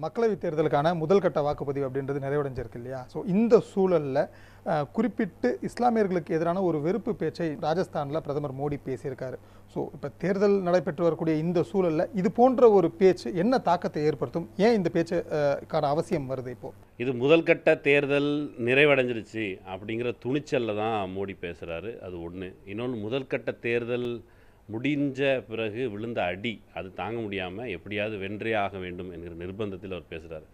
மக்களவைத் தேர்தலுக்கான முதல் கட்ட வாக்குப்பதிவு அப்படின்றது நிறைவடைஞ்சிருக்கு இல்லையா? ஸோ இந்த சூழலில் குறிப்பிட்டு இஸ்லாமியர்களுக்கு எதிரான ஒரு வெறுப்பு பேச்சை ராஜஸ்தானில் பிரதமர் மோடி பேசியிருக்காரு. ஸோ இப்போ தேர்தல் நடைபெற்று வரக்கூடிய இந்த சூழலில் இது போன்ற ஒரு பேச்சு என்ன தாக்கத்தை ஏற்படுத்தும்? ஏன் இந்த பேச்சுக்கான அவசியம் வருது? இப்போ இது முதல் கட்ட தேர்தல் நிறைவடைஞ்சிருச்சு அப்படிங்கிற துணிச்சலில் தான் மோடி பேசுகிறாரு. அது ஒன்று. இன்னொன்று, முதல் கட்ட தேர்தல் முடிஞ்ச பிறகு விழுந்த அடி அது தாங்க முடியாமல் எப்படியாவது வென்றே ஆக வேண்டும் என்கிற நிர்பந்தத்தில் அவர் பேசுகிறார்.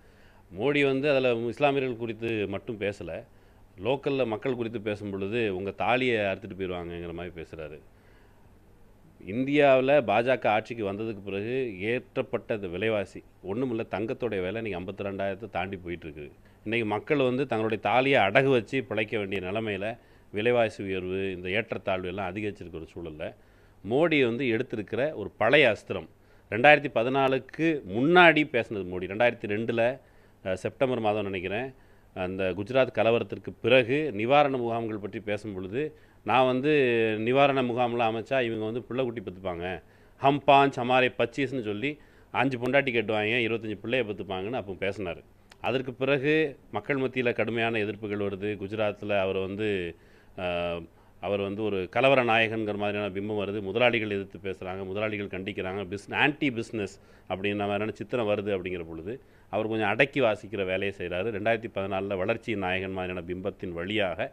மோடி அதில் இஸ்லாமியர்கள் குறித்து மட்டும் பேசலை, லோக்கலில் மக்கள் குறித்து பேசும் பொழுது உங்கள் தாலியை அறுத்துட்டு போயிடுவாங்கங்கிற மாதிரி பேசுகிறாரு. இந்தியாவில் பாஜக ஆட்சிக்கு வந்ததுக்கு பிறகு ஏற்றப்பட்ட இந்த விலைவாசி ஒன்றுமில்ல, தங்கத்தோடைய விலை இன்றைக்கி 52,000 தாண்டி போயிட்டுருக்குது. இன்றைக்கி மக்கள் தங்களுடைய தாலியை அடகு வச்சு பிழைக்க வேண்டிய நிலைமையில் விலைவாசி உயர்வு, இந்த ஏற்றத்தாழ்வு எல்லாம் அதிகரிச்சிருக்கிற சூழலில் மோடி எடுத்திருக்கிற ஒரு பழைய அஸ்திரம் 2014க்கு முன்னாடி பேசினது மோடி. 2002 செப்டம்பர் மாதம் நினைக்கிறேன், அந்த குஜராத் கலவரத்திற்கு பிறகு நிவாரண முகாம்கள் பற்றி பேசும் பொழுது நான் நிவாரண முகாம்லாம் அமைச்சா இவங்க பிள்ளைக்குட்டி பெற்றுப்பாங்க, ஹம் பாஞ்ச் ஹமாரே 25ன்னு சொல்லி 5 பொண்டாட்டி கட்டுவாங்க, 25 பிள்ளையை பெற்றுப்பாங்கன்னு அப்போ பேசினார். அதற்கு பிறகு மக்கள் மத்தியில் கடுமையான எதிர்ப்புகள் வருது. குஜராத்தில் அவர் ஒரு கலவர நாயகன்கிற மாதிரியான பிம்பம் வருது. முதலாளிகள் எதிர்த்து பேசுகிறாங்க, முதலாளிகள் கண்டிக்கிறாங்க, ஆன்டி பிஸ்னஸ் அப்படின்ற மாதிரியான சித்திரம் வருது. அப்படிங்கிற பொழுது அவர் கொஞ்சம் அடக்கி வாசிக்கிற வேலையை செய்கிறாரு. 2014 வளர்ச்சி நாயகன் மாதிரியான பிம்பத்தின் வழியாக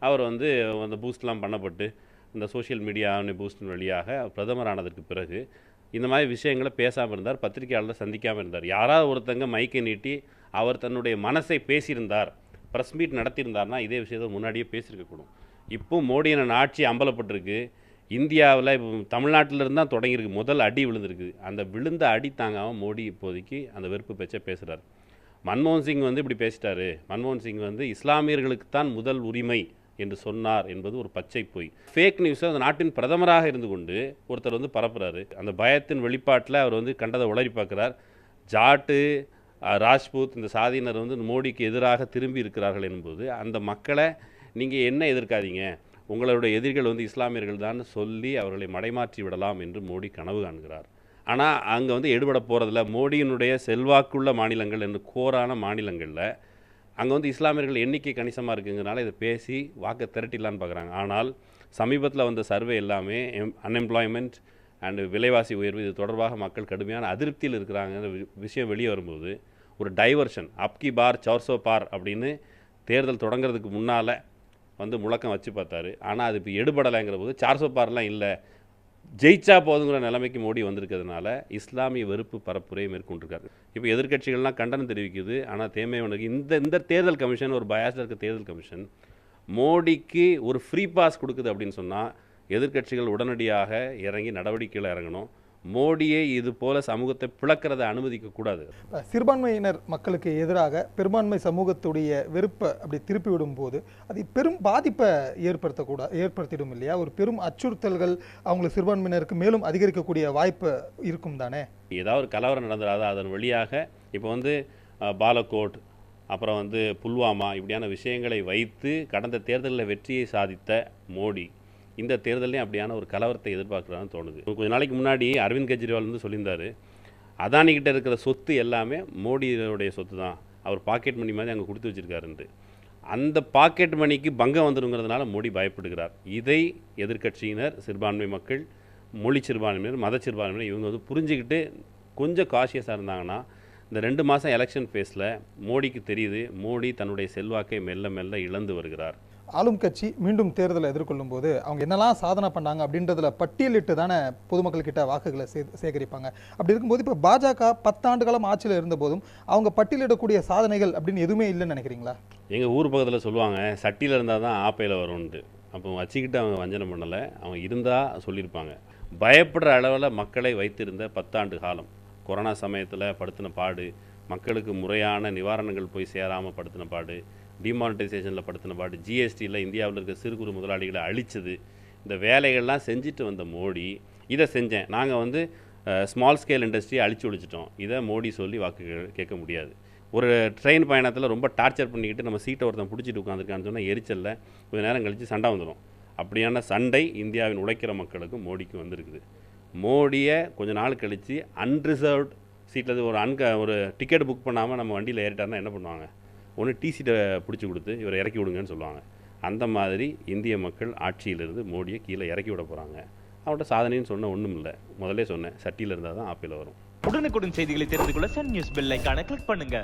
அவர் அந்த பூஸ்ட்லாம் பண்ணப்பட்டு இந்த சோஷியல் மீடியா பூஸ்டின் வழியாக பிரதமர் ஆனதற்கு பிறகு இந்த மாதிரி விஷயங்களை பேசாமல் இருந்தார், பத்திரிகையாளரை சந்திக்காமல் இருந்தார். யாராவது ஒருத்தங்க மைக்கை நீட்டி அவர் தன்னுடைய மனசை பேசியிருந்தார், ப்ரெஸ் மீட் நடத்தியிருந்தார்னா இதே விஷயத்தை முன்னாடியே பேசியிருக்கக்கூடும். இப்போ மோடியின் ஆட்சி அம்பலப்பட்டிருக்கு. இந்தியாவில் இப்போ தமிழ்நாட்டிலிருந்து தான் தொடங்கியிருக்கு, முதல் அடி விழுந்திருக்கு. அந்த விழுந்த அடி தாங்காமல் மோடி இப்போதைக்கு அந்த வெறுப்பு பேச்சை பேசுகிறார். மன்மோகன் சிங் இப்படி பேசிட்டாரு. மன்மோகன் சிங் இஸ்லாமியர்களுக்கு தான் முதல் உரிமை என்று சொன்னார் என்பது ஒரு பச்சை பொய். ஃபேக் நியூஸை அந்த நாட்டின் பிரதமராக இருந்து கொண்டு ஒருத்தர் பரப்புறாரு. அந்த பயத்தின் வெளிப்பாட்டில் அவர் கண்டதை உளறி பார்க்குறார். ஜாட்டு, ராஜ்பூத் இந்த சாதியினர் மோடிக்கு எதிராக திரும்பி இருக்கிறார்கள் என்பது அந்த மக்களை நீங்கள் என்ன எதிர்க்காதீங்க, உங்களுடைய எதிரிகள் இஸ்லாமியர்கள் தான் சொல்லி அவர்களை மடைமாற்றி விடலாம் என்று மோடி கனவு காண்கிறார். ஆனால் அங்கே எடுபட போகிறதில்ல. மோடியினுடைய செல்வாக்குள்ள மாநிலங்கள் என்று கோரான மாநிலங்களில் அங்கே இஸ்லாமியர்கள் எண்ணிக்கை கணிசமாக இருக்குங்கிறனால இதை பேசி வாக்கை திரட்டிடலான்னு பார்க்குறாங்க. ஆனால் சமீபத்தில் வந்த சர்வே எல்லாமே அன்எம்ப்ளாய்மெண்ட் அண்டு விலைவாசி உயர்வு இது தொடர்பாக மக்கள் கடுமையான அதிருப்தியில் இருக்கிறாங்கிற விஷயம் வெளியே வரும்போது ஒரு டைவர்ஷன், அப்கி பார் 400 பார் அப்படின்னு தேர்தல் தொடங்கிறதுக்கு முன்னால் முழக்கம் வச்சு பார்த்தாரு. ஆனால் அது இப்போ எடுபடலைங்கிற போது 400 பார்லாம் இல்லை, ஜெயிச்சா போதுங்கிற நிலைமைக்கு மோடி வந்திருக்கிறதுனால இஸ்லாமிய வெறுப்பு பரப்புரையை மேற்கொண்டிருக்காரு. இப்போ எதிர்க்கட்சிகள்லாம் கண்டனம் தெரிவிக்குது. ஆனால் தேமையானவனுக்கு இந்த தேர்தல் கமிஷன் ஒரு பயாஸில் இருக்க தேர்தல் கமிஷன் மோடிக்கு ஒரு ஃப்ரீ பாஸ் கொடுக்குது அப்படின்னு சொன்னால் எதிர்க்கட்சிகள் உடனடியாக இறங்கி நடவடிக்கையில் இறங்கணும். மோடியை இது போல சமூகத்தை பிளக்கிறதை அனுமதிக்கக்கூடாது. சிறுபான்மையினர் மக்களுக்கு எதிராக பெரும்பான்மை சமூகத்துடைய வெறுப்பை அப்படி திருப்பி விடும்போது அது பெரும் பாதிப்பை ஏற்படுத்திடும் இல்லையா? ஒரு பெரும் அச்சுறுத்தல்கள் அவங்களுக்கு சிறுபான்மையினருக்கு மேலும் அதிகரிக்கக்கூடிய வாய்ப்பு இருக்கும் தானே? ஏதாவது ஒரு கலவரம் நடந்துடாத அதன் வழியாக இப்போ பாலக்கோட், அப்புறம் புல்வாமா இப்படியான விஷயங்களை வைத்து கடந்த தேர்தலில் வெற்றியை சாதித்த மோடி இந்த தேர்தலையும் அப்படியான ஒரு கலவரத்தை எதிர்பார்க்குறான்னு தோணுது. கொஞ்ச நாளைக்கு முன்னாடி அரவிந்த் கெஜ்ரிவால் சொல்லியிருந்தார், அதானிக்கிட்ட இருக்கிற சொத்து எல்லாமே மோடியோடைய சொத்து தான், அவர் பாக்கெட் மணி மாதிரி அங்கே கொடுத்து வச்சுருக்காருன்ட்டு. அந்த பாக்கெட் மணிக்கு பங்கம் வந்துடுங்கிறதுனால மோடி பயப்படுகிறார். இதை எதிர்க்கட்சியினர், சிறுபான்மை மக்கள், மொழி சிறுபான்மையினர், மத சிறுபான்மையினர் இவங்க புரிஞ்சுக்கிட்டு கொஞ்சம் காஷியஸாக இருந்தாங்கன்னா இந்த 2 மாதம் எலெக்ஷன் ஃபேஸில் மோடிக்கு தெரியுது மோடி தன்னுடைய செல்வாக்கை மெல்ல மெல்ல இழந்து வருகிறார். ஆளும் கட்சி மீண்டும் தேர்தலை எதிர்கொள்ளும் போது அவங்க என்னெல்லாம் சாதனை பண்ணாங்க அப்படின்றதுல பட்டியலிட்டு தானே பொதுமக்கள்கிட்ட வாக்குகளை சேகரிப்பாங்க. அப்படி இருக்கும்போது இப்போ பாஜக 10 ஆண்டு காலம் ஆட்சியில் இருந்த போதும் அவங்க பட்டியலிடக்கூடிய சாதனைகள் அப்படின்னு எதுவுமே இல்லைன்னு நினைக்கிறீங்களா? எங்கள் ஊர் பக்கத்தில் சொல்லுவாங்க, சட்டியில் இருந்தால் தான் ஆப்பையில் வரும்ன்ட்டு. அப்போ வச்சுக்கிட்டு அவங்க வஞ்சனை பண்ணலை, அவங்க இருந்தால் சொல்லியிருப்பாங்க. பயப்படுற அளவில் மக்களை வைத்திருந்த 10 ஆண்டு காலம், கொரோனா சமயத்தில் படுத்தின பாடு, மக்களுக்கு முறையான நிவாரணங்கள் போய் சேராமல் படுத்தின பாடு, டிமானிட்டைசேஷனில் படுத்தின பாடு, ஜிஎஸ்டியில் இந்தியாவில் இருக்க சிறு குறு முதலாளிகளை அழிச்சது, இந்த வேலைகள்லாம் செஞ்சுட்டு வந்த மோடி இதை செஞ்சேன், நாங்கள் ஸ்மால் ஸ்கேல் இண்டஸ்ட்ரியை அழிச்சு ஒழிச்சிட்டோம், இதை மோடி சொல்லி வாக்கு கேட்க முடியாது. ஒரு ட்ரெயின் பயணத்தில் ரொம்ப டார்ச்சர் பண்ணிக்கிட்டு நம்ம சீட்டை ஒருத்தன் பிடிச்சிட்டு உட்காந்துருக்கான்னு சொன்னால் எரிச்சலில் கொஞ்சம் நேரம் கழித்து சண்டை வந்துடும். அப்படியான சண்டை இந்தியாவின் உழைக்கிற மக்களுக்கும் மோடிக்கும் வந்திருக்குது. மோடியை கொஞ்ச நாள் கழித்து அன்ரிசர்வ்ட் சீட்டில் ஒரு டிக்கெட் புக் பண்ணாமல் நம்ம வண்டியில் ஏறிட்டாருன்னா என்ன பண்ணுவாங்க? ஒன்று டிசிட்டை பிடிச்சி கொடுத்து இவரை இறக்கி விடுங்கன்னு சொல்லுவாங்க. அந்த மாதிரி இந்திய மக்கள் ஆட்சியிலிருந்து மோடியை கீழே இறக்கி விட போகிறாங்க. அவர்கிட்ட சாதனைன்னு சொன்ன ஒன்றும் இல்லை. முதல்ல சொன்னேன், சட்டியில் இருந்தால் தான் ஆப்பிள் வரும். உடனுக்குடன் செய்திகளை தெரிந்து கொள்ள சன் நியூஸ் பெல் ஐகானை கிளிக் பண்ணுங்க.